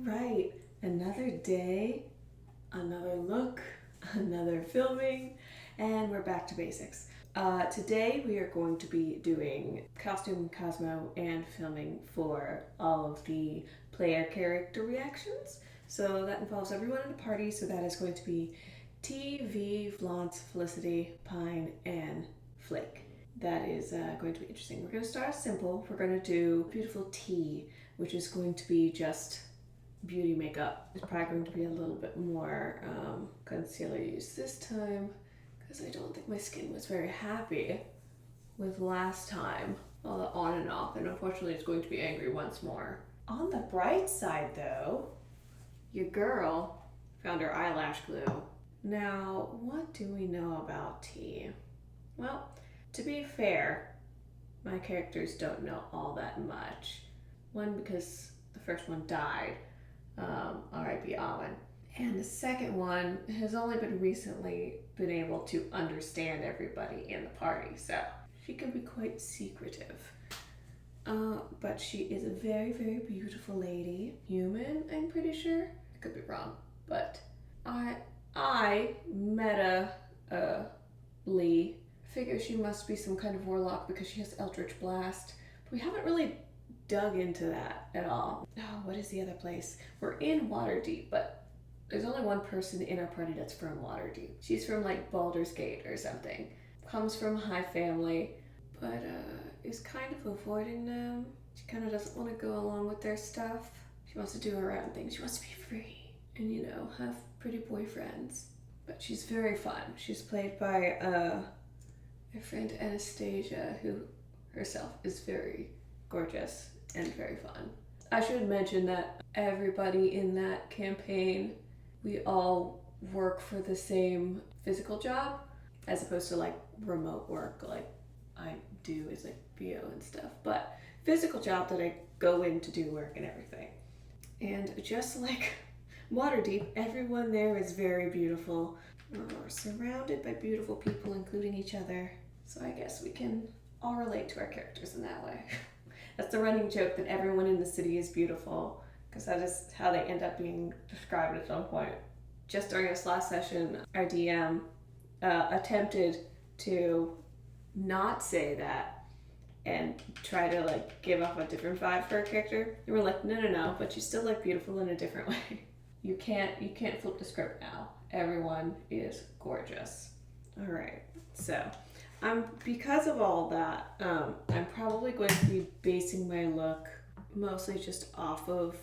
right, another day, another look, another filming, and we're back to basics. Today we are going to be doing costume, cosmo, and filming for all of the player character reactions. So that involves everyone in the party, so that is going to be T, V, Flaunt, Felicity, Pine, and Flake. That is going to be interesting. We're going to start simple. We're going to do beautiful T, which is going to be just beauty makeup. It's probably going to be a little bit more concealer use this time because I don't think my skin was very happy with last time. All the on and off, and unfortunately it's going to be angry once more. On the bright side though, your girl found her eyelash glue. Now, what do we know about T? Well, to be fair, my characters don't know all that much. One, because the first one died, R.I.P. Owen. And the second one has only been recently been able to understand everybody in the party, so she can be quite secretive. But she is a very, very beautiful lady. Human, I'm pretty sure. I could be wrong, but I met Lee. Figure she must be some kind of warlock because she has Eldritch Blast. But we haven't really dug into that at all. Oh, what is the other place? We're in Waterdeep, but there's only one person in our party that's from Waterdeep. She's from like Baldur's Gate or something. Comes from high family, but is kind of avoiding them. She kind of doesn't want to go along with their stuff. She wants to do her own thing. She wants to be free and, you know, have pretty boyfriends. But she's very fun. She's played by my friend Anastasia, who herself is very gorgeous and very fun. I should mention that everybody in that campaign, we all work for the same physical job, as opposed to like remote work like I do as like VO and stuff, but physical job that I go in to do work and everything. And just like Waterdeep, everyone there is very beautiful. We're surrounded by beautiful people, including each other. So I guess we can all relate to our characters in that way. That's the running joke, that everyone in the city is beautiful, because that is how they end up being described at some point. Just during this last session, our DM attempted to not say that and try to like give off a different vibe for a character. And we're like, no, but she's still like beautiful in a different way. You can't flip the script now. Everyone is gorgeous. All right, so because of all that, I'm probably going to be basing my look mostly just off of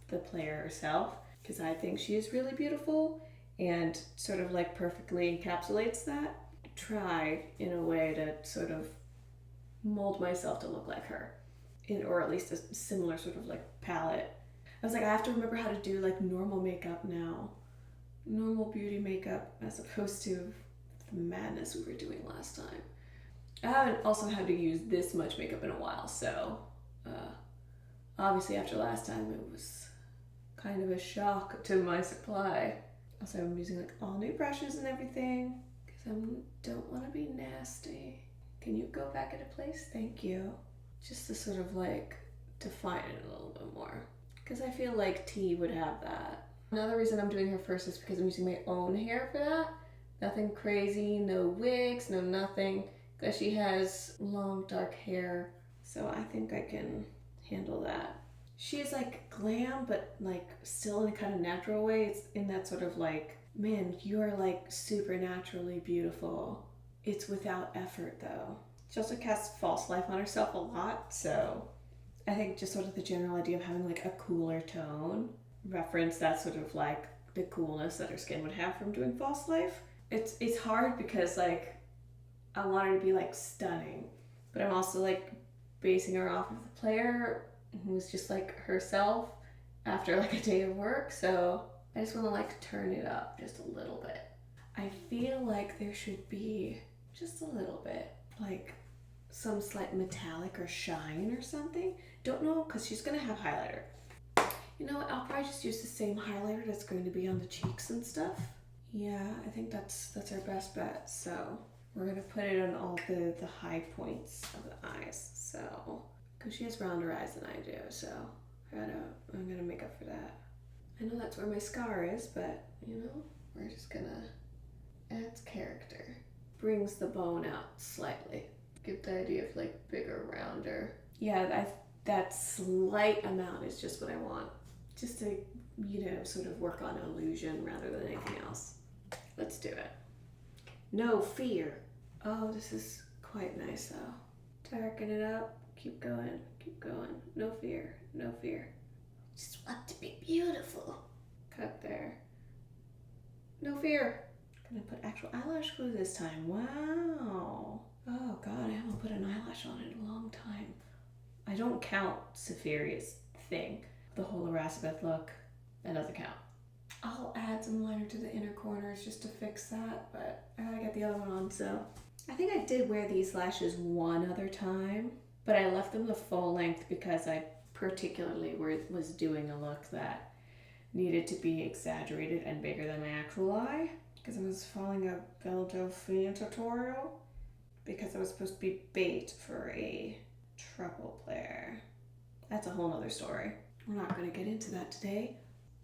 the player herself, because I think she is really beautiful and sort of like perfectly encapsulates that. Try in a way to sort of mold myself to look like her, or at least a similar sort of like palette. I was like, I have to remember how to do like normal makeup now, normal beauty makeup, as opposed to the madness we were doing last time. I haven't also had to use this much makeup in a while, so obviously after last time it was kind of a shock to my supply. Also, I'm using like all new brushes and everything because I don't want to be nasty. Can you go back into place? Thank you. Just to sort of like define it a little bit more, because I feel like T would have that. Another reason I'm doing her first is because I'm using my own hair for that. Nothing crazy, no wigs, no nothing, because she has long dark hair, so I think I can handle that. She's like glam, but like still in a kind of natural way. It's in that sort of like, man, you are like supernaturally beautiful. It's without effort though. She also casts false life on herself a lot, so I think just sort of the general idea of having like a cooler tone reference that sort of like the coolness that her skin would have from doing false life. It's hard because like I want her to be like stunning, but I'm also like basing her off of the player who's just like herself after like a day of work, so I just want to like turn it up just a little bit. I feel like there should be just a little bit like some slight metallic or shine or something. Don't know, because she's gonna have highlighter. You know what, I'll probably just use the same highlighter that's going to be on the cheeks and stuff. Yeah, I think that's our best bet. So we're gonna put it on all the high points of the eyes. So, because she has rounder eyes than I do, so I'm gonna make up for that. I know that's where my scar is, but you know, we're just gonna add character. Brings the bone out slightly. Give the idea of like bigger, rounder. Yeah, that slight amount is just what I want. Just to, you know, sort of work on illusion rather than anything else. Let's do it. No fear. Oh, this is quite nice though. Darken it up. Keep going. Keep going. No fear. No fear. Just want to be beautiful. Cut there. No fear. Gonna put actual eyelash glue this time. Wow. Oh god, I haven't put an eyelash on in a long time. I don't count Sapphiria's thing. The whole Erasmus look. That doesn't count. I'll add some liner to the inner corners just to fix that, but I gotta get the other one on, so. I think I did wear these lashes one other time, but I left them the full length because I particularly was doing a look that needed to be exaggerated and bigger than my actual eye, because I was following a Belle Delphine tutorial, because I was supposed to be bait for a treble player. That's a whole nother story. We're not going to get into that today.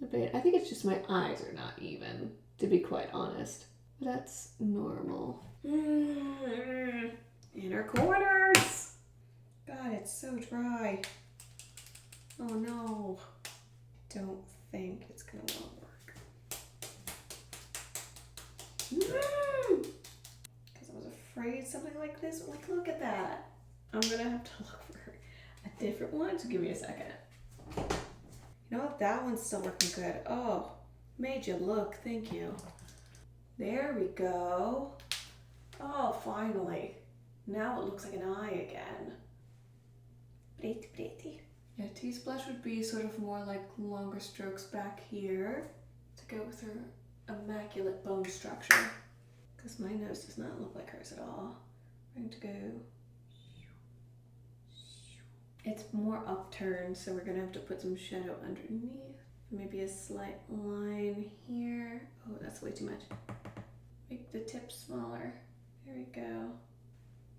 I think it's just my eyes are not even, to be quite honest. That's normal. Inner corners! God, it's so dry. Oh no. Don't think it's gonna work. Because I was afraid something like this, like look at that. I'm gonna have to look for a different one, so give me a second. You know what, that one's still looking good. Oh, made you look, thank you. There we go. Oh, finally. Now it looks like an eye again. Pretty. Yeah, T-Splash would be sort of more like longer strokes back here to go with her immaculate bone structure. Because my nose does not look like hers at all. I'm going to go. It's more upturned, so we're going to have to put some shadow underneath. Maybe a slight line here. Oh, that's way too much. Make the tip smaller. There we go.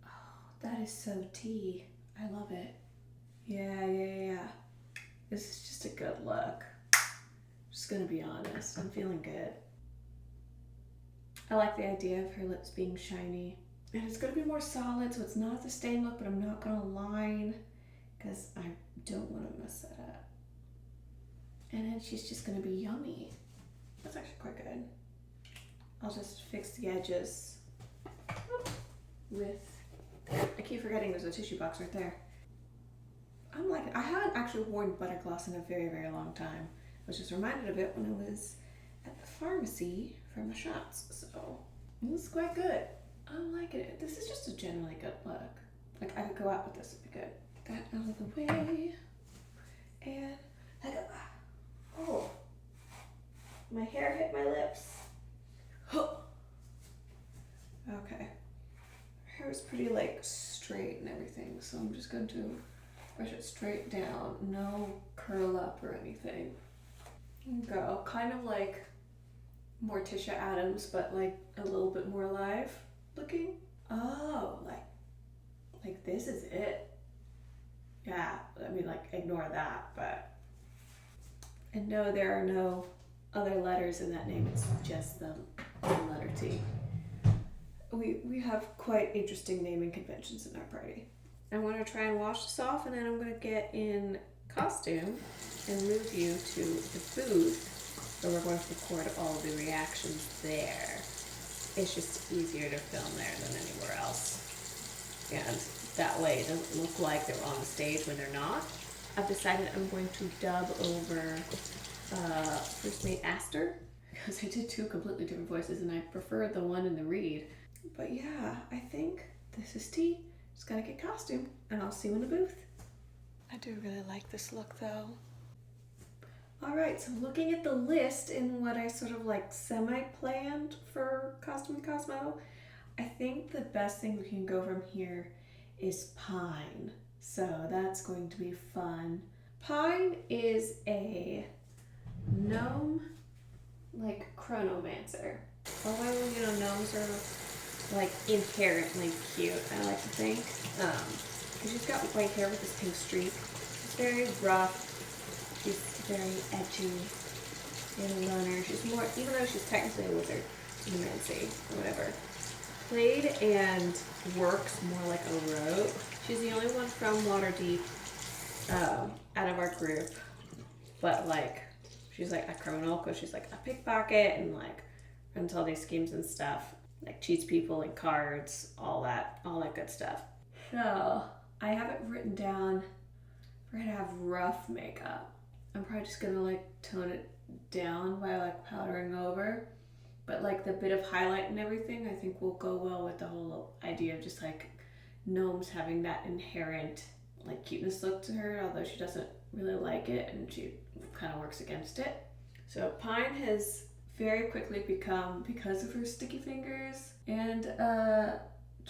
Oh, that is so tea. I love it. Yeah. This is just a good look. I'm just gonna be honest. I'm feeling good. I like the idea of her lips being shiny. And it's gonna be more solid, so it's not the stain look, but I'm not gonna line because I don't want to mess that up. And then she's just gonna be yummy. That's actually quite good. I'll just fix the edges with, I keep forgetting there's a tissue box right there. I'm like, I haven't actually worn butter gloss in a very, very long time. I was just reminded of it when I was at the pharmacy for my shots. So this is quite good. I'm liking it. This is just a generally good look. Like I could go out with this, it'd be good. That out of the way. And I go, oh, my hair hit my lips. Okay. Her hair is pretty like straight and everything, so I'm just going to brush it straight down. No curl up or anything. Go. Kind of like Morticia Adams, but like a little bit more alive looking. Oh, like this is it. Yeah, I mean like ignore that, but. And no, there are no other letters in that name, it's just the letter T. We have quite interesting naming conventions in our party. I'm going to try and wash this off, and then I'm going to get in costume and move you to the booth where we're going to record all the reactions there. It's just easier to film there than anywhere else. And that way it doesn't look like they're on the stage when they're not. I've decided I'm going to dub over First Mate Aster, because I did two completely different voices and I prefer the one in the read. But yeah, I think this is T. Just gotta get costume and I'll see you in the booth. I do really like this look though. Alright, so looking at the list in what I sort of like semi-planned for Costume and Cosmo, I think the best thing we can go from here is Pine. So that's going to be fun. Pine is a gnome, like chronomancer. Although, you know, gnomes are like inherently cute, I like to think. She's got white hair with this pink streak. She's very rough. She's very edgy. and a runner. She's more, even though she's technically a wizard, humancy, or whatever. Played and works more like a rogue. She's the only one from Waterdeep out of our group, but like she's like a criminal because she's like a pickpocket and like runs all these schemes and stuff, like cheats people in cards, all that good stuff. So I have it written down. We're gonna have rough makeup. I'm probably just gonna like tone it down by like powdering over. But like the bit of highlight and everything, I think will go well with the whole idea of just like gnomes having that inherent like cuteness look to her, although she doesn't really like it and she kind of works against it. So Pine has very quickly become, because of her sticky fingers and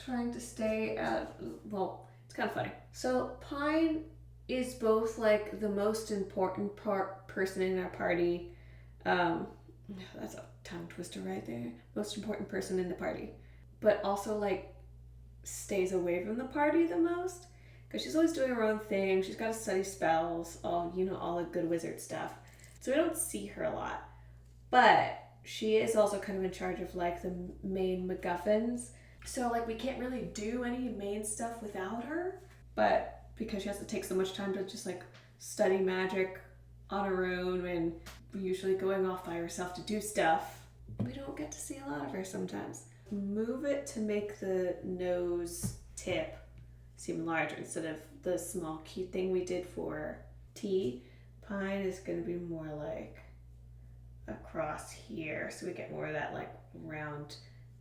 trying to stay out, well, it's kind of funny. So Pine is both like the most important person in our party. That's a tongue twister right there. Most important person in the party. But also like stays away from the party the most. Because she's always doing her own thing. She's got to study spells, all the good wizard stuff. So we don't see her a lot. But she is also kind of in charge of like the main MacGuffins. So like we can't really do any main stuff without her. But because she has to take so much time to just like study magic on her own and usually going off by herself to do stuff, we don't get to see a lot of her sometimes. Move it to make the nose tip seem larger instead of the small cute thing we did for T. Pine is going to be more like across here, so we get more of that like round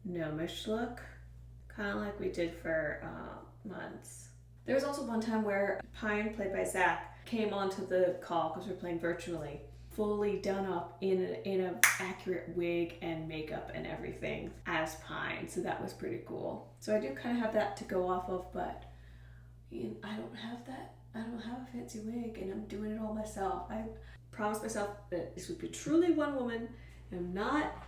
gnomish look, kind of like we did for Muns. There was also one time where Pine, played by Zach, came onto the call because we're playing virtually, fully done up in an accurate wig and makeup and everything as Pine, so that was pretty cool. So I do kind of have that to go off of, but I don't have that. I don't have a fancy wig and I'm doing it all myself. I promised myself that this would be truly one woman and I'm not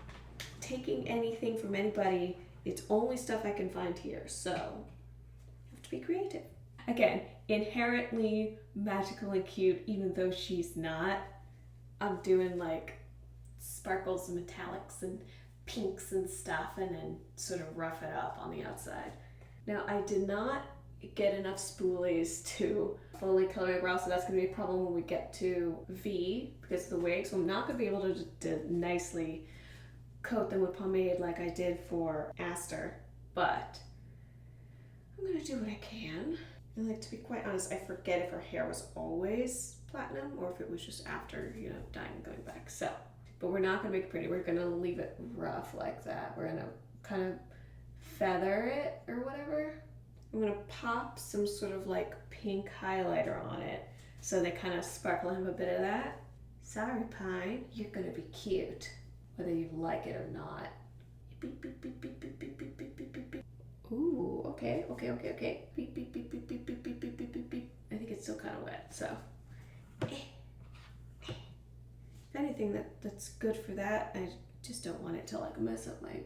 taking anything from anybody. It's only stuff I can find here, so I have to be creative. Again, inherently magical and cute, even though she's not. I'm doing like sparkles and metallics and pinks and stuff and then sort of rough it up on the outside. Now, I did not get enough spoolies to fully color the brow, so that's going to be a problem when we get to V because of the wig. So I'm not going to be able to nicely coat them with pomade like I did for Aster, but I'm going to do what I can. And like, to be quite honest, I forget if her hair was always platinum or if it was just after, dyeing and going back. So, but we're not going to make it pretty. We're going to leave it rough like that. We're going to kind of feather it or whatever. I'm going to pop some sort of like pink highlighter on it so they kind of sparkle and have a bit of that. Sorry, Pine, you're going to be cute, whether you like it or not. Beep, beep, beep, beep, beep, beep, beep, beep, beep, beep, beep. Ooh, okay. Beep, beep, beep, beep, beep, beep, beep, beep, beep, beep, beep. I think it's still kind of wet, so. If anything that's good for that, I just don't want it to like mess up my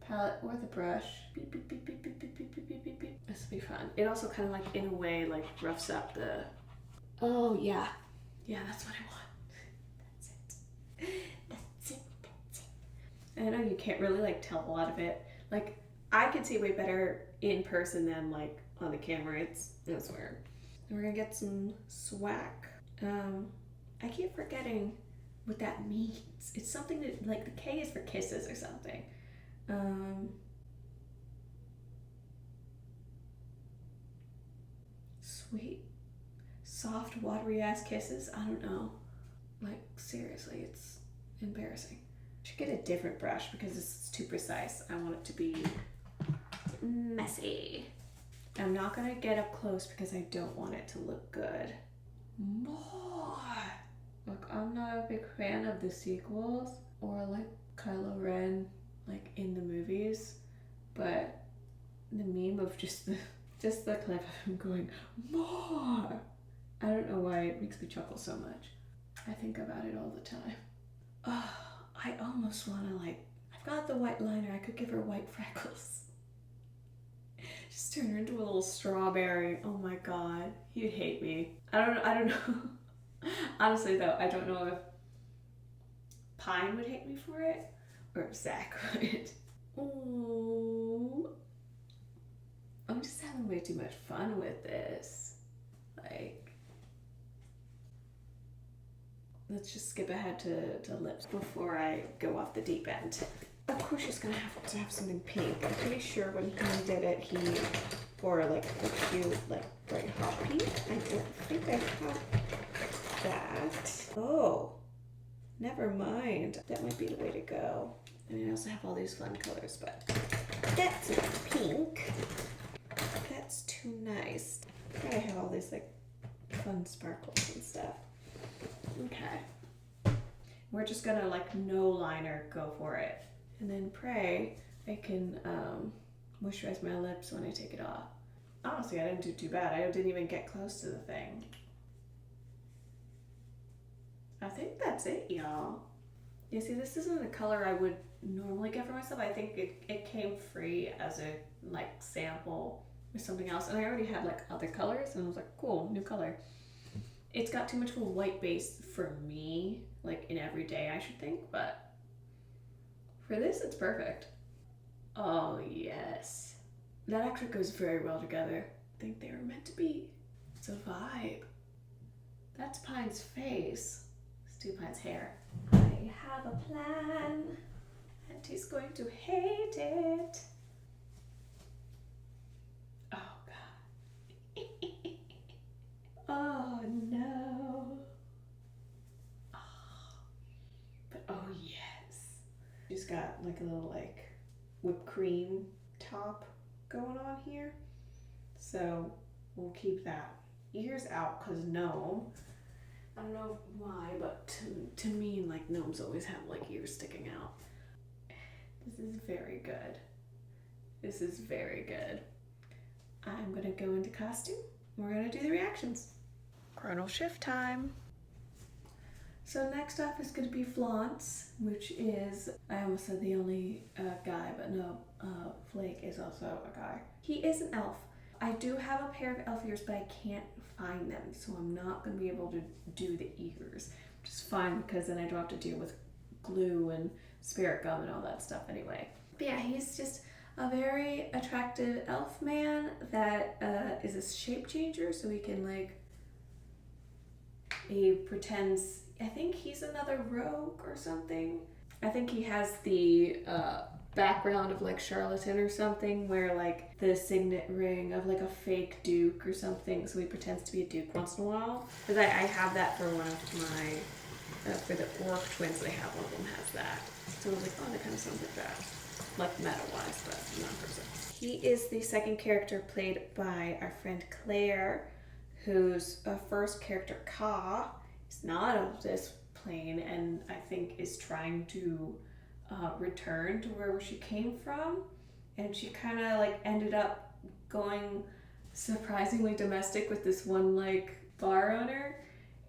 palette or the brush. Beep, beep, beep, beep, beep, beep, beep, beep, beep, beep, beep. This will be fun. It also kind of like, in a way, like roughs up the... Oh, yeah. Yeah, that's what I want. That's it. And I know you can't really like tell a lot of it. Like, I can see way better in person than like on the camera. It's weird. And we're gonna get some swack. I keep forgetting what that means. It's something that, like, the K is for kisses or something. Sweet, soft, watery ass kisses. I don't know. Like, seriously, it's embarrassing. I should get a different brush because this is too precise. I want it to be messy. I'm not gonna get up close because I don't want it to look good. More. Look, I'm not a big fan of the sequels or like Kylo Ren, like in the movies, but the meme of just the clip of him going more. I don't know why it makes me chuckle so much. I think about it all the time. Oh, I almost want to like. I've got the white liner. I could give her white freckles. Just turn her into a little strawberry. Oh my god, you'd hate me. I don't know. Honestly though, I don't know if Pine would hate me for it, or if Zach would. Ooh. I'm just having way too much fun with this. Like, let's just skip ahead to lips before I go off the deep end. Of course she's gonna have to have something pink. I'm pretty sure when he did it, he wore like a cute, like bright hot pink. I don't think I have that. Oh, never mind. That might be the way to go. I mean, I also have all these fun colors, but that's not pink. That's too nice. I have all these like fun sparkles and stuff. Okay. We're just gonna like no liner go for it. And then pray I can moisturize my lips when I take it off. Honestly, I didn't do too bad. I didn't even get close to the thing. I think that's it, y'all. You see, this isn't a color I would normally get for myself. I think it came free as a like sample or something else. And I already had like other colors and I was like, cool, new color. It's got too much of a white base for me, like in every day I should think, but for this it's perfect. Oh yes. That actually goes very well together. I think they were meant to be. It's a vibe. That's Pine's face. Let's do Pine's hair. I have a plan and he's going to hate it. Oh God. Oh no. Oh. But oh yes. She's got like a little like whipped cream top going on here. So we'll keep that. Ears out because gnome. I don't know why, but to me, like gnomes always have like ears sticking out. This is very good. This is very good. I'm gonna go into costume. We're gonna do the reactions. Chronal shift time. So next up is gonna be Flaunt's, which is, I almost said the only guy, but no, Flake is also a guy. He is an elf. I do have a pair of elf ears, but I can't find them, so I'm not going to be able to do the ears, which is fine because then I don't have to deal with glue and spirit gum and all that stuff anyway. But yeah, he's just a very attractive elf man that is a shape changer, so he can like, he pretends, I think he's another rogue or something. I think he has the background of like charlatan or something, where like the signet ring of like a fake duke or something, so he pretends to be a duke once in a while. Because I have that for one of my for the orc twins. They have one of them has that, so I was like, oh, that kind of sounds like that, like meta wise, but not person. He is the second character played by our friend Claire, whose first character Ka is not of this plane and I think is trying to return to where she came from, and she kind of like ended up going surprisingly domestic with this one like bar owner,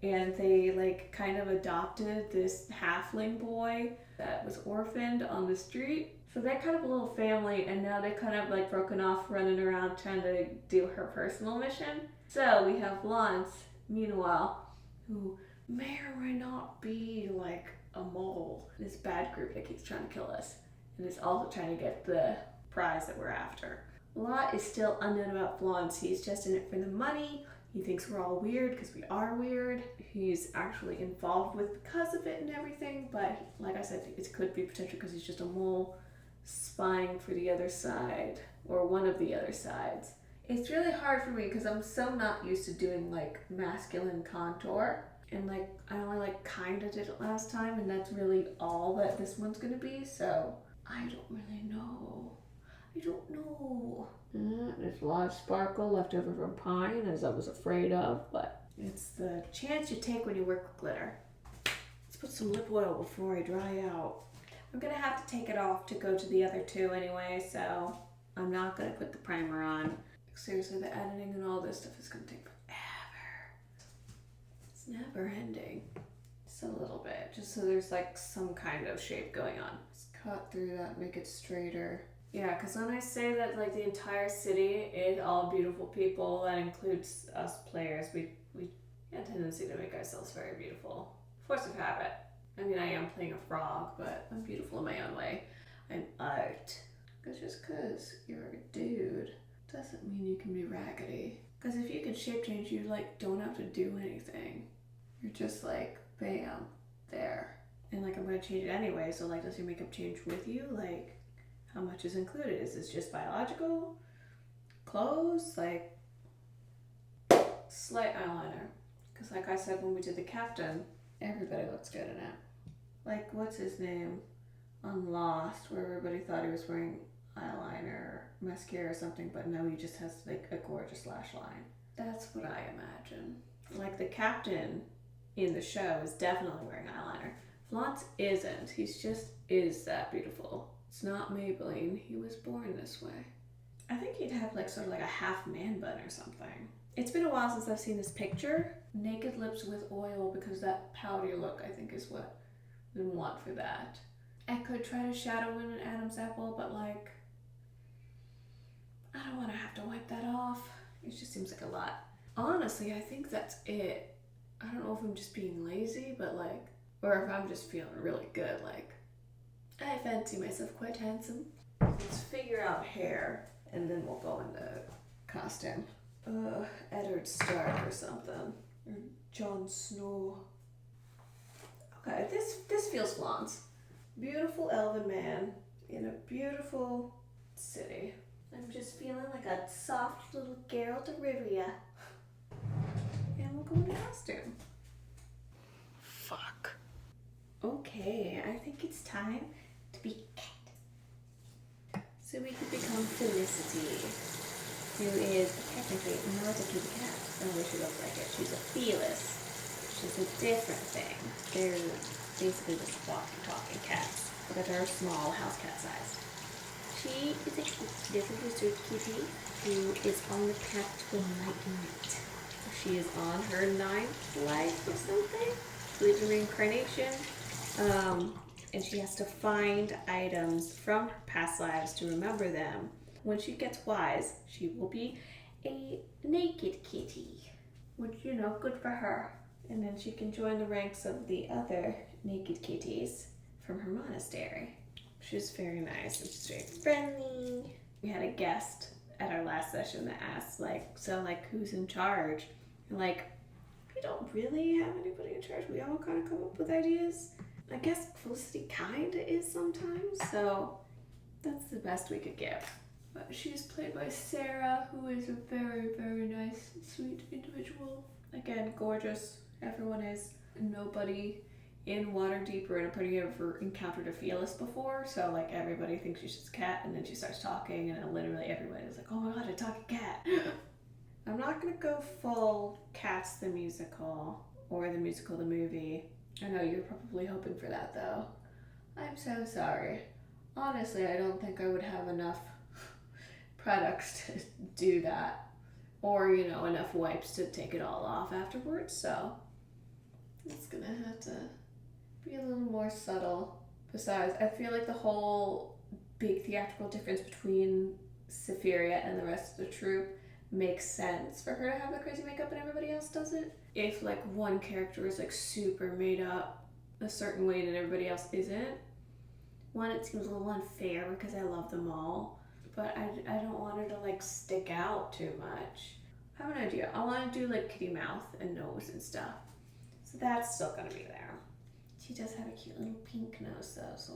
and they like kind of adopted this halfling boy that was orphaned on the street. So they're kind of a little family, and now they're kind of like broken off, running around trying to do her personal mission. So we have Lance, meanwhile, who may or may not be like a mole, this bad group that keeps trying to kill us, and is also trying to get the prize that we're after. Lot is still unknown about Flaunt's. He's just in it for the money. He thinks we're all weird because we are weird. He's actually involved with because of it and everything, but like I said, it could be potential because he's just a mole spying for the other side, or one of the other sides. It's really hard for me because I'm so not used to doing like masculine contour. And like, I only like kind of did it last time, and that's really all that this one's gonna be, so I don't really know. I don't know. There's a lot of sparkle left over from Pine, as I was afraid of, but it's the chance you take when you work with glitter. Let's put some lip oil before I dry out. I'm gonna have to take it off to go to the other two anyway, so I'm not gonna put the primer on. Seriously, the editing and all this stuff is gonna take forever. It's never ending. Just a little bit, just so there's like some kind of shape going on. Just cut through that, make it straighter. Yeah, because when I say that like the entire city is all beautiful people, that includes us players. We have a tendency to make ourselves very beautiful. Force of habit. I mean, I am playing a frog, but I'm beautiful in my own way. I'm art. Because just because you're a dude doesn't mean you can be raggedy. Because if you can shape change, you like don't have to do anything. You're just like, bam, there. And like I'm gonna change it anyway, so like does your makeup change with you? Like how much is included? Is this just biological? Clothes? Like slight eyeliner. Because like I said when we did the captain, everybody looks good in it. Like what's his name on Lost, where everybody thought he was wearing eyeliner or mascara or something, but no, he just has like a gorgeous lash line. That's what I imagine. Like the captain in the show is definitely wearing eyeliner. Flance isn't. He's just is that beautiful. It's not Maybelline. He was born this way. I think he'd have like sort of like a half man bun or something. It's been a while since I've seen this picture. Naked lips with oil, because that powdery look I think is what we want for that. I could try to shadow in an Adam's apple, but like I don't want to have to wipe that off. It just seems like a lot. Honestly, I think that's it. I don't know if I'm just being lazy, but like, or if I'm just feeling really good, like, I fancy myself quite handsome. Let's figure out hair, and then we'll go into costume. Eddard Stark or something. Or Jon Snow. Okay, this feels Flance. Beautiful elven man in a beautiful city. I'm just feeling like a soft little Geralt of Rivia. And we'll go into costume. Fuck. Okay, I think it's time to be cat. So we could become Felicity, who is technically not a kitty cat, although she looks like it. She's a Felis. She's a different thing. They're basically just walkie-talkie cats that are small, house cat sized. She is a cute little lizard kitty who is on the path to enlightenment. She is on her 9th life or something. She lives in reincarnation. And she has to find items from her past lives to remember them. When she gets wise, she will be a naked kitty, which, you know, good for her. And then she can join the ranks of the other naked kitties from her monastery. She's very nice and she's very friendly. We had a guest at our last session that asked, like, so, like, who's in charge? And, like, we don't really have anybody in charge. We all kind of come up with ideas. I guess Felicity kind of is sometimes, so that's the best we could give. But she's played by Sarah, who is a very, very nice, sweet individual. Again, gorgeous. Everyone is. Nobody in Waterdeep or in a party ever encountered a Felis before, so like everybody thinks she's just a cat, and then she starts talking, and then literally everybody is like, oh my god, a talking cat. I'm not gonna go full Cats the Musical or the musical the movie. I know you're probably hoping for that though. I'm so sorry. Honestly, I don't think I would have enough products to do that, or, you know, enough wipes to take it all off afterwards, so it's gonna have to be a little more subtle. Besides, I feel like the whole big theatrical difference between Sapphiria and the rest of the troupe makes sense for her to have the crazy makeup and everybody else doesn't. If like one character is like super made up a certain way and everybody else isn't, one, it seems a little unfair because I love them all, but I don't want her to like stick out too much. I have an idea. I want to do like kitty mouth and nose and stuff, so that's still gonna be there. She does have a cute little pink nose though, so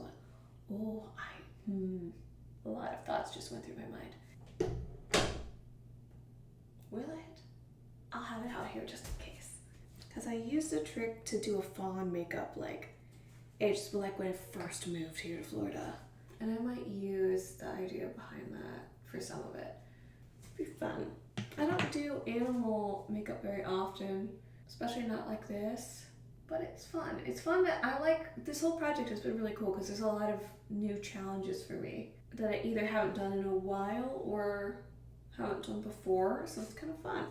a lot of thoughts just went through my mind. Will it? I'll have it out here just in case. Because I used a trick to do a fawn makeup like ages, like when I first moved here to Florida. And I might use the idea behind that for some of it. It'd be fun. I don't do animal makeup very often, especially not like this, but it's fun. It's fun that I like, this whole project has been really cool because there's a lot of new challenges for me that I either haven't done in a while or haven't done before, so it's kind of fun.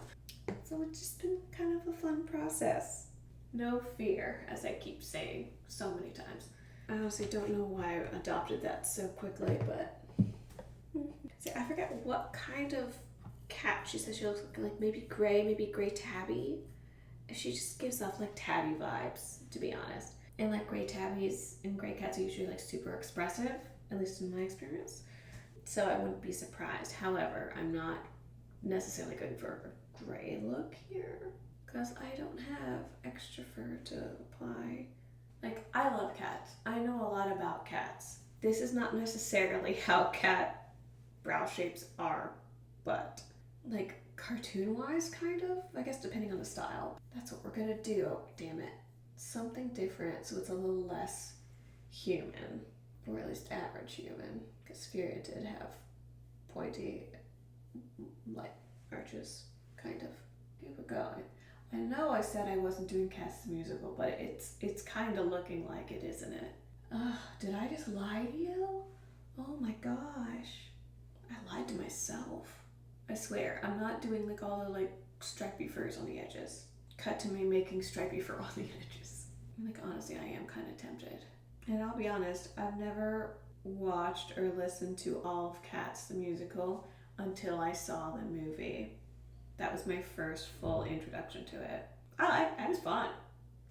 So it's just been kind of a fun process. No fear, as I keep saying so many times. I honestly don't know why I adopted that so quickly, but see, I forget what kind of cat she says she looks like maybe gray tabby. She just gives off like tabby vibes, to be honest. And like gray tabbies and gray cats are usually like super expressive, at least in my experience. So I wouldn't be surprised. However, I'm not necessarily going for a gray look here because I don't have extra fur to apply. Like, I love cats. I know a lot about cats. This is not necessarily how cat brow shapes are, but like cartoon-wise, kind of, I guess, depending on the style. That's what we're gonna do. Oh, damn it. Something different so it's a little less human, or at least average human, because Sapphiria did have pointy, like, arches, kind of. Here we go. I know I said I wasn't doing Cats the Musical, but it's kind of looking like it, isn't it? Ugh, did I just lie to you? Oh my gosh. I lied to myself. I swear, I'm not doing like all the like stripy furs on the edges. Cut to me making stripy fur on the edges. Like, honestly, I am kind of tempted. And I'll be honest, I've never watched or listened to all of Cats the Musical until I saw the movie. That was my first full introduction to it. It was fun.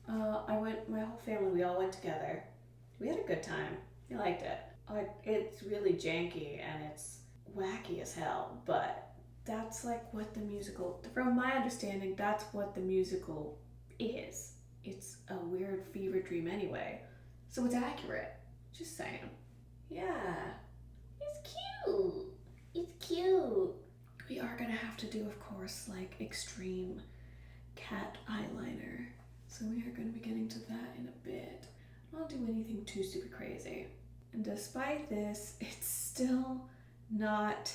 My whole family, we all went together. We had a good time. We liked it. Like, it's really janky and it's wacky as hell, but that's like what the musical, from my understanding, that's what the musical is. It's a weird fever dream anyway, so it's accurate. Just saying. Yeah, it's cute. It's cute. We are gonna have to do, of course, like extreme cat eyeliner. So we are gonna be getting to that in a bit. I won't do anything too super crazy. And despite this, it's still not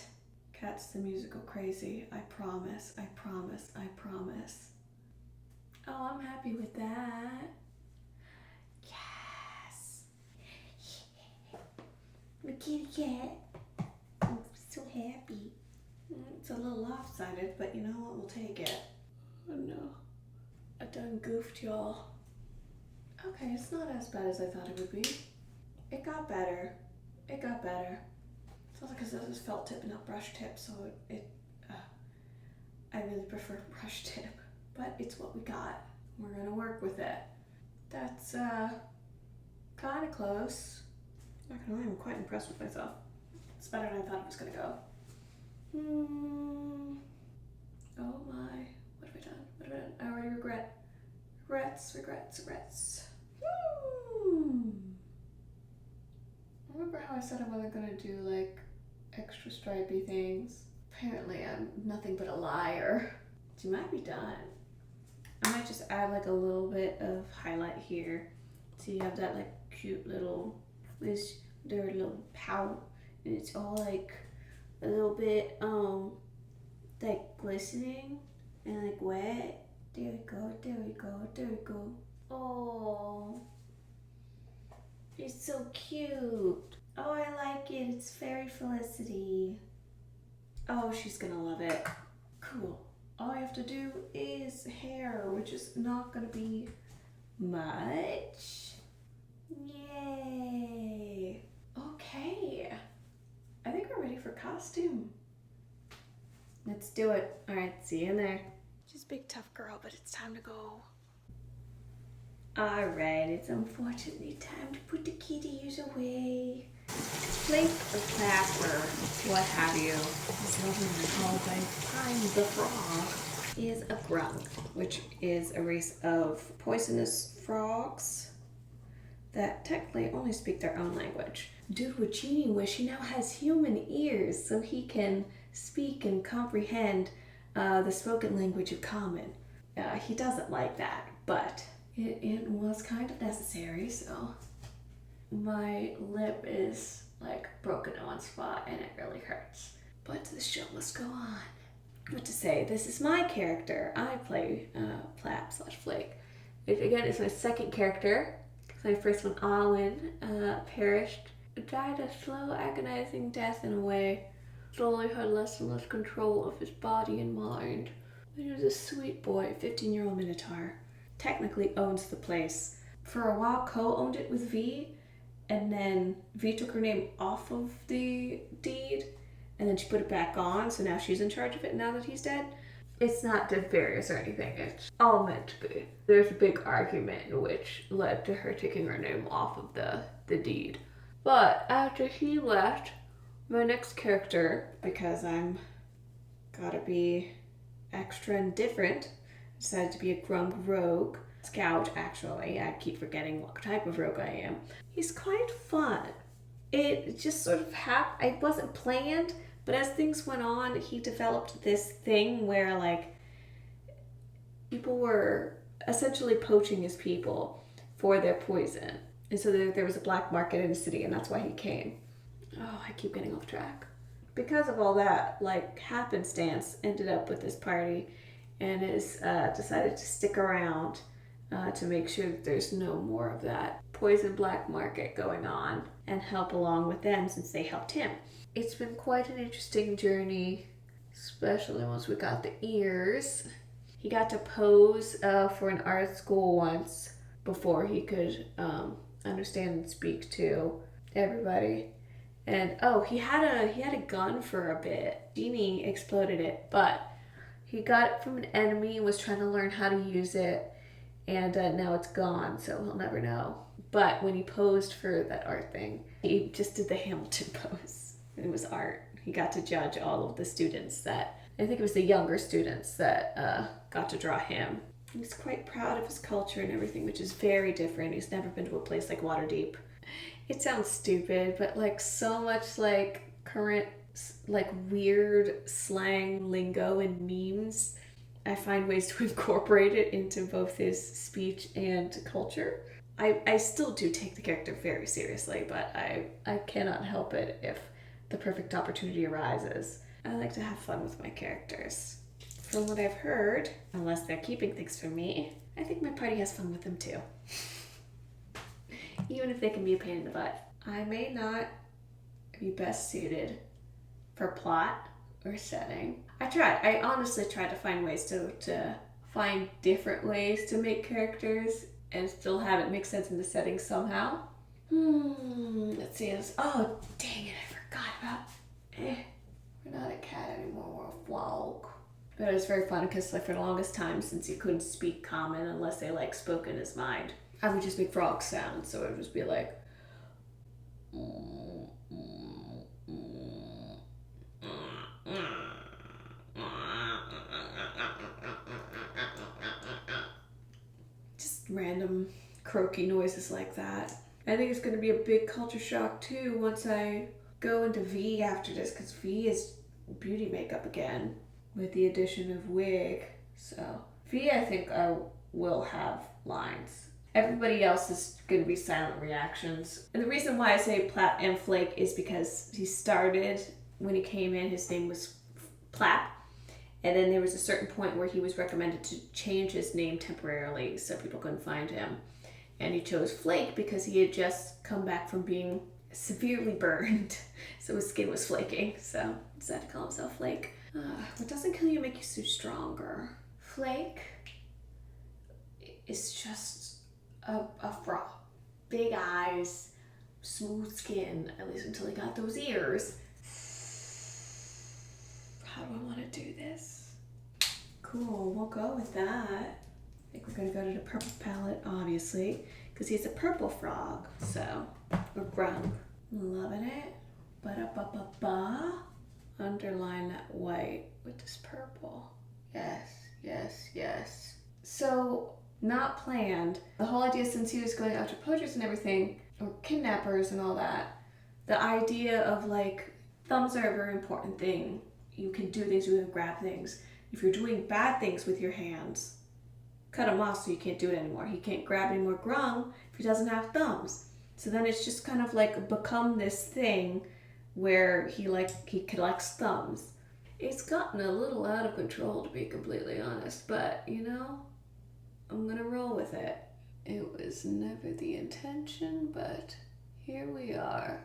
Cats the Musical crazy. I promise, I promise, I promise. Oh, I'm happy with that. Yes. My kitty cat. I'm so happy. It's a little lopsided, but you know what? We'll take it. Oh no. I done goofed, y'all. Okay, it's not as bad as I thought it would be. It got better. It got better. It's also because this is felt tip and not brush tip, so I really prefer brush tip. But it's what we got. We're gonna work with it. That's kind of close. Not gonna lie, I'm quite impressed with myself. It's better than I thought it was gonna go. Oh my. What have I done? What have I done? I already regret. Regrets. Remember how I said I wasn't gonna do like extra stripy things? Apparently I'm nothing but a liar. She might be done. I might just add like a little bit of highlight here. So you have that like cute little, their little pout, and it's all like a little bit like glistening and like wet. There we go. Oh, it's so cute. Oh, I like it. It's Fairy Felicity. Oh, she's gonna love it. Cool. All I have to do is hair, which is not gonna be much. Yay. Okay. I think we're ready for costume. Let's do it. All right, see you in there. She's a big tough girl, but it's time to go. All right, it's unfortunately time to put the kitty ears away. Plate or clap or what have you, as lovingly called by Time the Frog, is a grung, which is a race of poisonous frogs that technically only speak their own language. Dude with Genie Wish, he now has human ears, so he can speak and comprehend the spoken language of common. He doesn't like that, but it was kind of necessary, so my lip is like broken in one spot and it really hurts. But the show must go on. What to say, this is my character. I play Plap/Flake. Which again is my second character, because my first one, Alwyn, perished. Died a slow, agonizing death in a way. Slowly had less and less control of his body and mind. He was a sweet boy, 15-year-old Minotaur. Technically owns the place. For a while, co-owned it with V, and then V took her name off of the deed, and then she put it back on, so now she's in charge of it now that he's dead. It's not nefarious or anything. It's all meant to be. There's a big argument which led to her taking her name off of the deed. But after he left, my next character, because I'm gotta be extra and different, decided to be a grump rogue. Scout, actually. I keep forgetting what type of rogue I am. He's quite fun. It just sort of happened. It wasn't planned, but as things went on, he developed this thing where, like, people were essentially poaching his people for their poison. And so there was a black market in the city, and that's why he came. Oh, I keep getting off track. Because of all that, like, happenstance ended up with this party and has decided to stick around to make sure that there's no more of that poison black market going on and help along with them since they helped him. It's been quite an interesting journey, especially once we got the ears. He got to pose for an art school once before he could understand and speak to everybody. And he had a gun for a bit. Genie exploded it, but he got it from an enemy and was trying to learn how to use it. And now it's gone, so he'll never know. But when he posed for that art thing, he just did the Hamilton pose. It was art. He got to judge all of the students that, I think it was the younger students that got to draw him. He's quite proud of his culture and everything, which is very different. He's never been to a place like Waterdeep. It sounds stupid, but like so much like current, like weird slang lingo and memes, I find ways to incorporate it into both his speech and culture. I still do take the character very seriously, but I cannot help it if the perfect opportunity arises. I like to have fun with my characters. From what I've heard, unless they're keeping things from me, I think my party has fun with them too. Even if they can be a pain in the butt. I may not be best suited for plot or setting. I honestly tried to find ways to find different ways to make characters and still have it make sense in the setting somehow. Let's see. Oh, dang it, I forgot about... We're not a cat anymore, we're a frog. But it was very fun because like for the longest time, since he couldn't speak common unless they like spoke in his mind, I would just make frog sounds. So it would just be like... just random croaky noises like that. I think it's going to be a big culture shock too once I go into V after this, because V is beauty makeup again with the addition of wig. So V, I think I will have lines. Everybody else is going to be silent reactions. And the reason why I say Plap and Flake is because he started, when he came in, his name was Plap. And then there was a certain point where he was recommended to change his name temporarily so people couldn't find him. And he chose Flake because he had just come back from being severely burned. So his skin was flaking. So he decided to call himself Flake. What doesn't kill you make you so stronger. Flake is just a frog. Big eyes, smooth skin, at least until he got those ears. How do I want to do this? Cool, we'll go with that. I think we're going to go to the purple palette, obviously, because he's a purple frog. So, or grung. Loving it. Ba-da-ba-ba-ba. Underline that white with this purple. Yes, yes, yes. So, not planned. The whole idea, since he was going after poachers and everything, or kidnappers and all that, the idea of like, thumbs are a very important thing. You can do things, you can grab things. If you're doing bad things with your hands, cut them off so you can't do it anymore. He can't grab any more grung if he doesn't have thumbs. So then it's just kind of like become this thing where he collects thumbs. It's gotten a little out of control, to be completely honest, but you know, I'm gonna roll with it. It was never the intention, but here we are.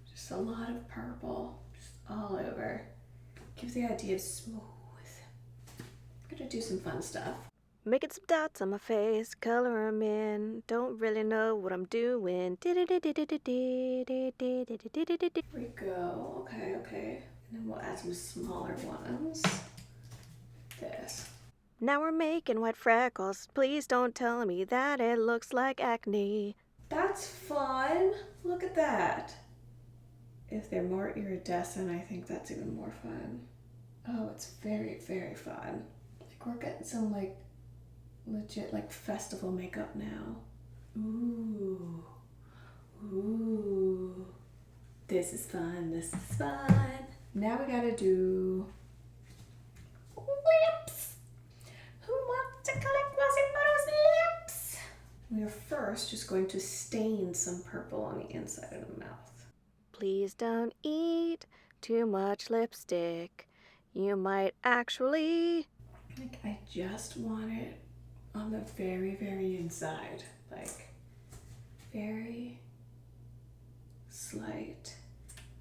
Just a lot of purple, just all over. Gives the idea of smooth. I'm gonna do some fun stuff. Making some dots on my face, color 'em in. Don't really know what I'm doing. Here we go. Okay. And then we'll add some smaller ones. This. Now we're making white freckles. Please don't tell me that it looks like acne. That's fun. Look at that. If they're more iridescent, I think that's even more fun. Oh, it's very, very fun. Like we're getting some like legit like festival makeup now. Ooh. Ooh. This is fun. This is fun. Now we gotta do lips. Who wants to collect Quasimodo's lips? We are first just going to stain some purple on the inside of the mouth. Please don't eat too much lipstick. You might actually... Like I just want it on the very, very inside. Like very slight.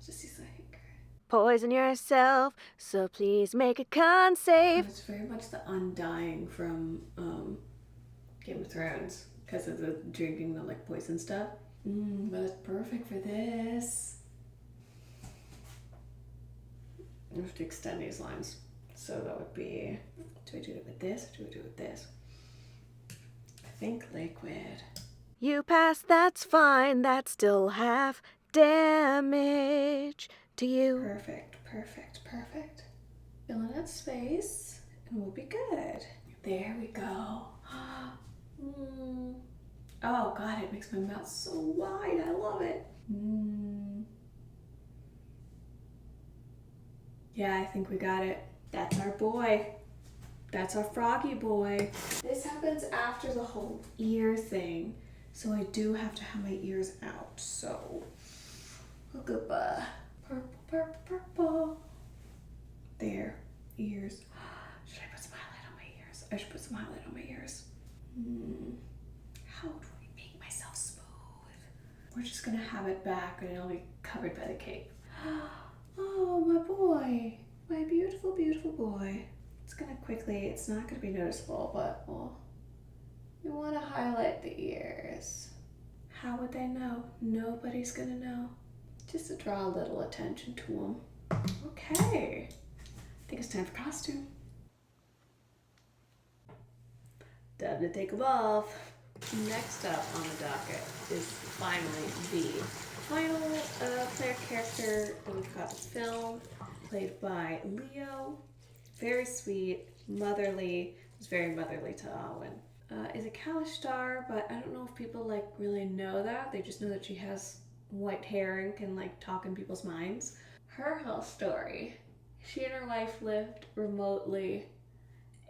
Just like poison yourself, so please make it con-safe. it's very much the Undying from Game of Thrones because of the drinking the like poison stuff. But it's perfect for this. I have to extend these lines. So that would be, do I do it with this or do I do it with this? I think liquid. You pass, that's fine. That's still half damage to you. Perfect, perfect, perfect. Fill in that space and we'll be good. There we go. Oh God, it makes my mouth so wide. I love it. Yeah, I think we got it. That's our boy. That's our froggy boy. This happens after the whole ear thing. So I do have to have my ears out. So, goodbye. Purple, purple, purple. There, ears. Should I put some highlight on my ears? I should put some highlight on my ears. How do I make myself smooth? We're just gonna have it back and it'll be covered by the cape. Oh, my boy. My beautiful, beautiful boy. It's gonna quickly, it's not gonna be noticeable, but we wanna highlight the ears. How would they know? Nobody's gonna know. Just to draw a little attention to them. Okay. I think it's time for costume. Time to take them off. Next up on the docket is finally the final player character that we've got to film, played by Leo. Very sweet, motherly. It's very motherly to Alwyn. Is a Kalishtar, but I don't know if people like really know that. They just know that she has white hair and can like talk in people's minds. Her whole story. She and her wife lived remotely,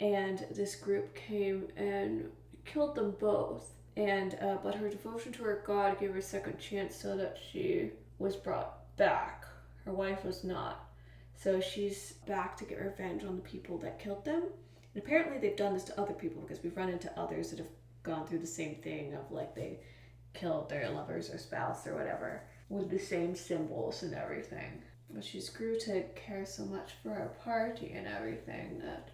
and this group came and killed them both. And but her devotion to her God gave her a second chance so that she was brought back. Her wife was not. So she's back to get revenge on the people that killed them. And apparently they've done this to other people because we've run into others that have gone through the same thing of like they killed their lovers or spouse or whatever with the same symbols and everything. But she's grew to care so much for our party and everything that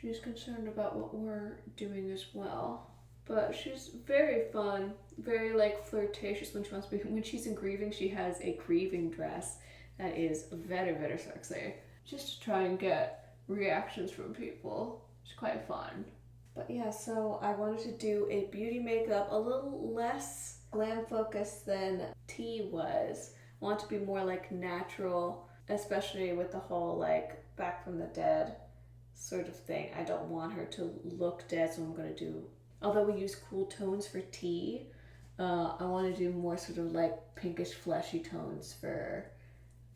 she's concerned about what we're doing as well. But she's very fun, very like flirtatious when she wants to be. When she's in grieving, she has a grieving dress that is very, very sexy. Just to try and get reactions from people. It's quite fun. But yeah, so I wanted to do a beauty makeup a little less glam focused than T was. I want to be more like natural, especially with the whole like back from the dead sort of thing. I don't want her to look dead, so I'm going to do, although we use cool tones for T, I want to do more sort of like pinkish fleshy tones for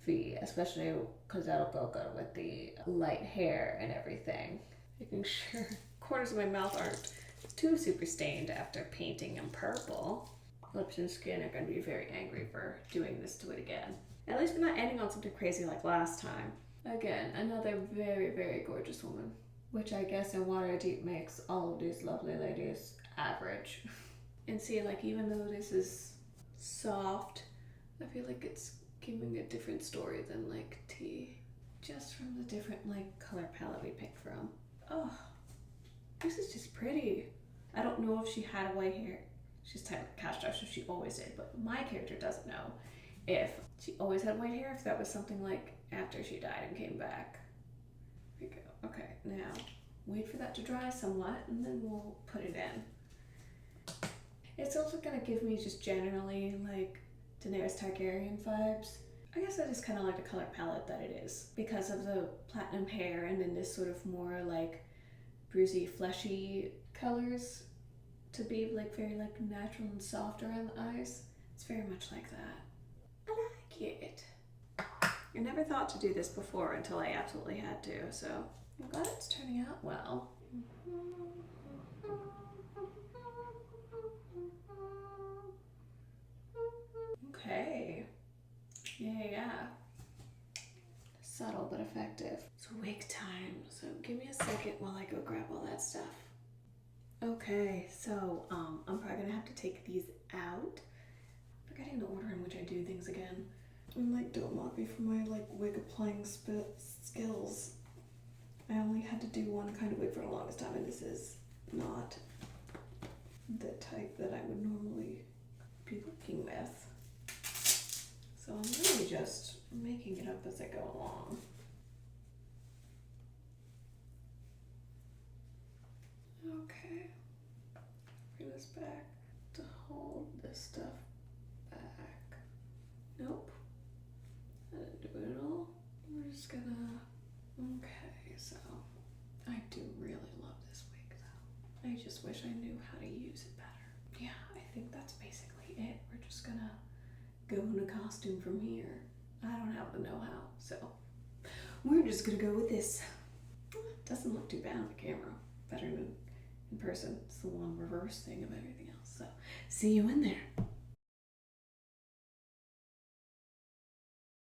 V, especially because that'll go good with the light hair and everything. Making sure corners of my mouth aren't too super stained after painting them purple. Lips and skin are going to be very angry for doing this to it again. At least we're not ending on something crazy like last time. Again, another very, very gorgeous woman, which I guess in Waterdeep makes all of these lovely ladies average. And see, like, even though this is soft, I feel like it's giving a different story than like T, just from the different like color palette we picked from. Oh, this is just pretty. I don't know if she had white hair. She's technically Kalishtar, so she always did, but my character doesn't know if she always had white hair, if that was something like after she died and came back. There we go. Okay, now wait for that to dry somewhat and then we'll put it in. It's also gonna give me just generally like Daenerys Targaryen vibes. I guess I just kind of like the color palette that it is because of the platinum hair and then this sort of more like bruisey, fleshy colors to be like very like natural and soft around the eyes. It's very much like that. I like it. I never thought to do this before until I absolutely had to, so I'm glad it's turning out well. Okay. Yeah. Subtle but effective. It's wig time, so give me a second while I go grab all that stuff. Okay, so I'm probably gonna have to take these out. Forgetting the order in which I do things again. And like, don't mock me for my like wig applying skills. I only had to do one kind of wig for the longest time, and this is not the type that I would normally be working with. So I'm really just making it up as I go along. Okay, bring this back to hold this stuff back. Nope, I didn't do it at all. We're just gonna, okay, so I do really love this wig though. I just wish I knew how to use it better. Yeah, I think that's basically it. We're just gonna go in a costume from here. I don't have the know-how, so we're just gonna go with this. Doesn't look too bad on the camera. Better than in person. It's the one reverse thing of everything else. So see you in there.